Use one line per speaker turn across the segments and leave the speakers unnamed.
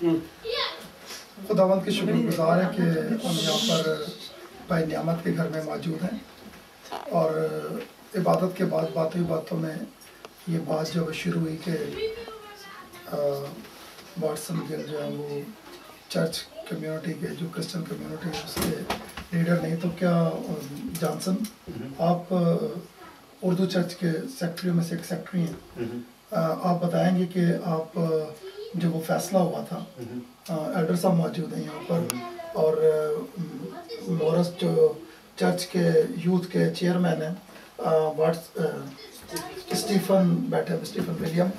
खुदावंद के शुक्रगुजार हैं कि हम यहाँ पर भाई नियामत के घर में मौजूद हैं और इबादत के बाद बातों में ये बात जब शुरू हुई कि वाटसन गिल जो है वो चर्च कम्युनिटी के जो क्रिश्चियन कम्युनिटी है उसके लीडर नहीं तो क्या जॉनसन आप उर्दू चर्च के सेक्रेटरी में से एक सेक्रेटरी हैं, आप बताएंगे कि आप जो वो फैसला हुआ था, एल्डर साहब मौजूद हैं यहाँ पर और मोरस जो चर्च के यूथ के चेयरमैन हैं स्टीफन बैठे, स्टीफन विलियम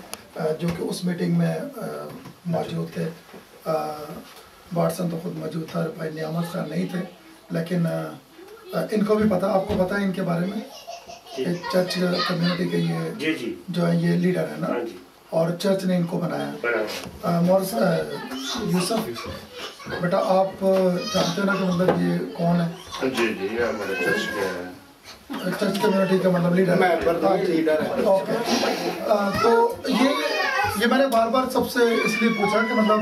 जो कि उस मीटिंग में मौजूद थे। वाटसन तो खुद मौजूद था, भाई नियामत खान नहीं थे, लेकिन इनको भी पता, आपको पता है इनके बारे में कि चर्च कम्युनिटी के ये जो है ये लीडर है ना और चर्च ने इनको बनाया। मोरस यूसुफ बेटा आप जानते हो ना कि मतलब ये कौन है?
जी हमारे चर्च के
चर्च कम्युनिटी का मतलब लीडर है। ओके, तो ये मैंने बार बार सबसे इसलिए पूछा कि मतलब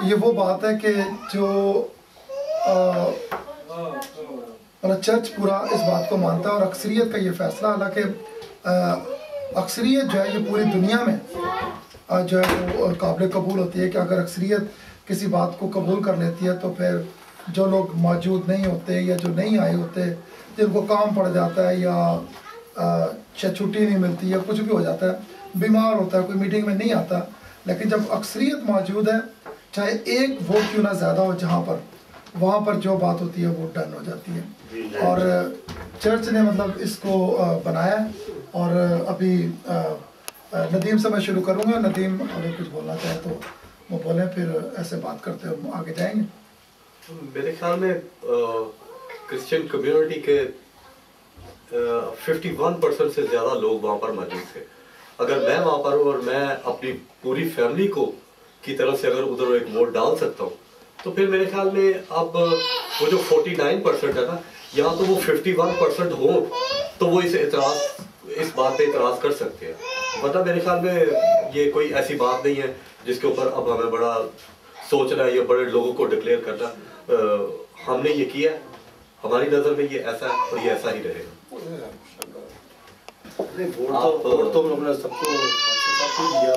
ये वो बात है कि जो मतलब चर्च पूरा इस बात को मानता है और अक्सरियत का ये फैसला, हालांकि अक्सरियत जो है ये पूरी दुनिया में जो है वो काबिल कबूल होती है कि अगर अक्सरियत किसी बात को कबूल कर लेती है तो फिर जो लोग मौजूद नहीं होते या जो नहीं आए होते, जिनको काम पड़ जाता है या छुट्टी नहीं मिलती या कुछ भी हो जाता है, बीमार होता है, कोई मीटिंग में नहीं आता, लेकिन जब अक्सरियत मौजूद है चाहे एक वोट क्यों ना ज़्यादा हो जहाँ पर, वहाँ पर जो बात होती है वो डन हो जाती है। और चर्च ने मतलब इसको बनाया और अभी नदीम से मैं शुरू करूँगा। नदीम अगर कुछ बोलना चाहे तो वो बोलें, फिर ऐसे बात करते हुए आगे जाएंगे।
मेरे ख्याल में क्रिश्चियन कम्युनिटी के 51% से ज़्यादा लोग वहाँ पर मौजूद थे। अगर मैं वहाँ पर हूँ और मैं अपनी पूरी फैमिली की तरफ से अगर उधर एक वोट डाल सकता हूँ तो फिर मेरे ख्याल में अब वो जो 49% है ना, यहाँ तो वो 51% हो तो वो इस बात पे इतराज़ कर सकते हैं। मतलब मेरे ख्याल में ये कोई ऐसी बात नहीं है जिसके ऊपर अब हमें बड़ा सोचना है या बड़े लोगों को डिक्लेयर करना। हमने ये किया, हमारी नज़र में ये ऐसा है और ये ऐसा ही रहेगा।
वोट तो हमने सबको दिया,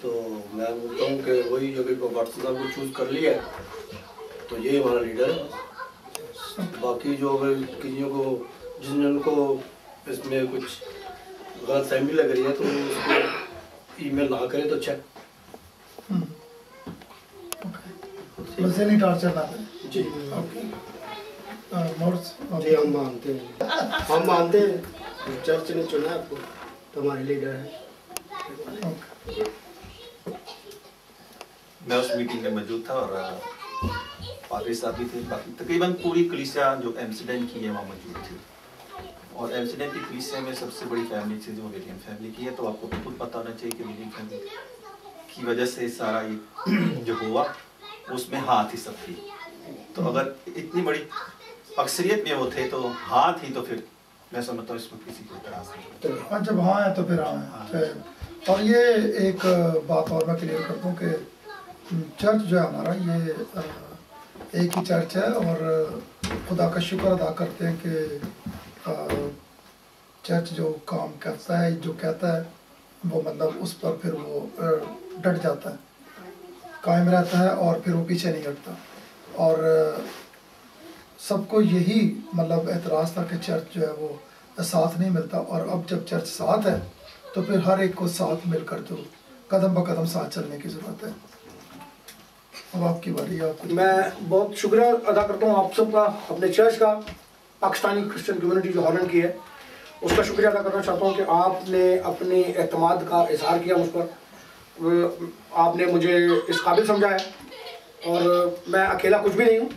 तो मैं बोलता हूँ कि वही अभी वाटसन साहब को चूज कर लिया तो ये हमारा लीडर है। बाकी जो किसी को जिनको इसमें कुछ गलत फहमी लग रही है तो उसको ईमेल ना करें तो अच्छा।
वैसे नहीं टॉर्चर ना करें
जी।
जी
हम मानते हैं चर्च ने चुना आपको तो हमारे लीडर है।
मैं उस मीटिंग में मौजूद था और पादरी साहब भी थे, बाकी तकरीबन पूरी कलीसिया जो एम्स्टर्डम की है वहाँ मौजूद थी। और एम्स्टर्डम की कलीसिया में सबसे बड़ी फैमिली थी जो विलियम फैमिली की है, तो आपको खुद पता होना चाहिए कि विलियम फैमिली की वजह से सारा ये जो हुआ उसमें हाथ ही सब थी। तो अगर इतनी बड़ी अक्सरियत में वो थे तो हाथ ही, तो फिर मैं समझता हूँ इसमें किसी को इतराज़ नहीं।
जब हाँ है तो फिर हाँ है। और ये एक बात और मैं क्लियर कर दूँ कि चर्च जो है हमारा ये एक ही चर्च है और खुदा का शुक्र अदा करते हैं कि चर्च जो काम करता है, जो कहता है वो मतलब उस पर फिर वो डट जाता है, कायम रहता है और फिर वो पीछे नहीं हटता। और सबको यही मतलब एतराज़ था कि चर्च जो है वो साथ नहीं मिलता, और अब जब चर्च साथ है तो फिर हर एक को साथ मिलकर जो कदम ब कदम साथ चलने की ज़रूरत है। अब आपकी बारी है।
मैं बहुत शुक्रिया अदा करता हूँ आप सबका, अपने चर्च का, पाकिस्तानी क्रिश्चियन कम्युनिटी जो हॉलैंड की है उसका शुक्रिया अदा करना चाहता हूँ कि आपने अपने एतमाद का इजहार किया मुझ पर, आपने मुझे इस काबिल समझा है और मैं अकेला कुछ भी नहीं हूँ।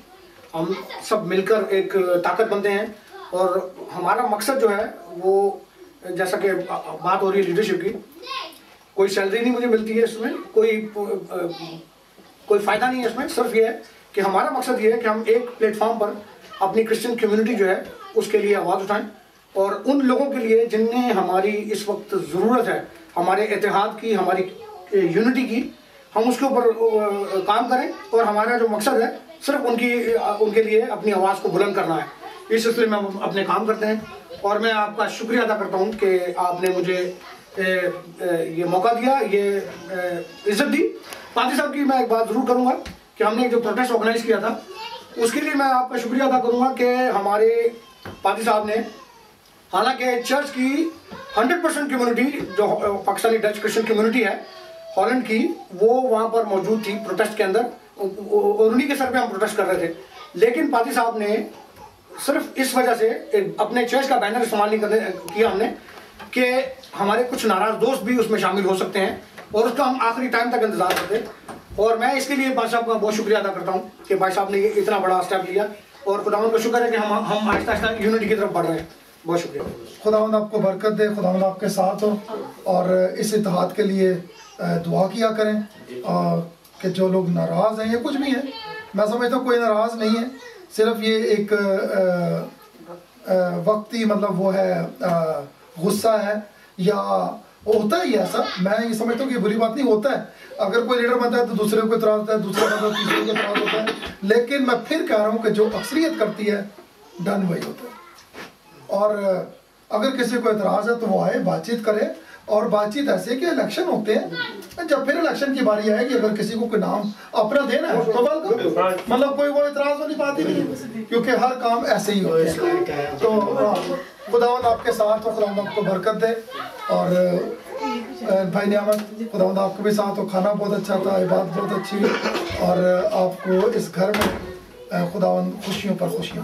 हम सब मिलकर एक ताकत बनते हैं और हमारा मकसद जो है वो, जैसा कि बात हो रही है लीडरशिप की, कोई सैलरी नहीं मुझे मिलती है इसमें, कोई फ़ायदा नहीं है इसमें। सिर्फ ये है कि हमारा मकसद ये है कि हम एक प्लेटफॉर्म पर अपनी क्रिश्चियन कम्युनिटी जो है उसके लिए आवाज़ उठाएं और उन लोगों के लिए जिन्हें हमारी इस वक्त ज़रूरत है, हमारे इत्तेहाद की, हमारी यूनिटी की, हम उसके ऊपर काम करें और हमारा जो मकसद है सिर्फ उनके लिए अपनी आवाज़ को बुलंद करना है। इस सिलसिले में हम अपने काम करते हैं और मैं आपका शुक्रिया अदा करता हूँ कि आपने मुझे ये मौका दिया, ये इज्जत दी। पादी साहब की मैं एक बात ज़रूर करूँगा कि हमने जो प्रोटेस्ट ऑर्गेनाइज किया था उसके लिए मैं आपका शुक्रिया अदा करूँगा कि हमारे पादी साहब ने, हालांकि चर्च की 100% कम्युनिटी जो पाकिस्तानी डच क्रिश्चियन कम्युनिटी है हॉलैंड की, वो वहाँ पर मौजूद थी प्रोटेस्ट के अंदर और उन्हीं के सर पे हम प्रोटेस्ट कर रहे थे। लेकिन पादी साहब ने सिर्फ इस वजह से अपने चर्च का बैनर इस्तेमाल नहीं किया हमने कि हमारे कुछ नाराज दोस्त भी उसमें शामिल हो सकते हैं और उसका हम आखिरी टाइम तक इंतजार करते। और मैं इसके लिए भाई साहब का बहुत शुक्रिया अदा करता हूँ कि भाई साहब ने ये इतना बड़ा स्टेप लिया और खुदावंद का शुक्र है कि हम आहिस्ता आहिस्ता यूनिटी की तरफ बढ़ रहे हैं। बहुत शुक्रिया।
खुदावंद आपको बरकत दे, खुदावंद आपके साथ हो और इस इत्तेहाद के लिए दुआ किया करें कि जो लोग नाराज़ हैं, ये कुछ भी है, मैं समझता हूँ कोई नाराज़ नहीं है, सिर्फ ये एक वक्ती मतलब वो है गुस्सा है या होता ही ऐसा। मैं ये समझता हूँ कि बुरी बात नहीं, होता है। अगर कोई लीडर बनता है तो दूसरे को इतराज़ होता है, दूसरा बनता है तीसरे को इतराज़ होता है। लेकिन मैं फिर कह रहा हूँ कि जो अक्सरियत करती है डन वही होता है। और अगर किसी को इतराज़ है तो वो आए, बातचीत करे। और बातचीत ऐसे कि इलेक्शन होते हैं, जब फिर इलेक्शन की बारी आएगी अगर किसी को कोई नाम अपना देना है तो मतलब कोई वो इतराज़ वाली बात ही नहीं है, क्योंकि हर काम ऐसे ही होते हैं। तो खुदावंद आपके साथ हो, खुदावंद आपको बरकत दे। और भाई नियामत, खुदावंद आपके भी साथ हो। खाना बहुत अच्छा था, इबादत बहुत अच्छी हुई और आपको इस घर में खुदावंद खुशियों पर खुशियाँ।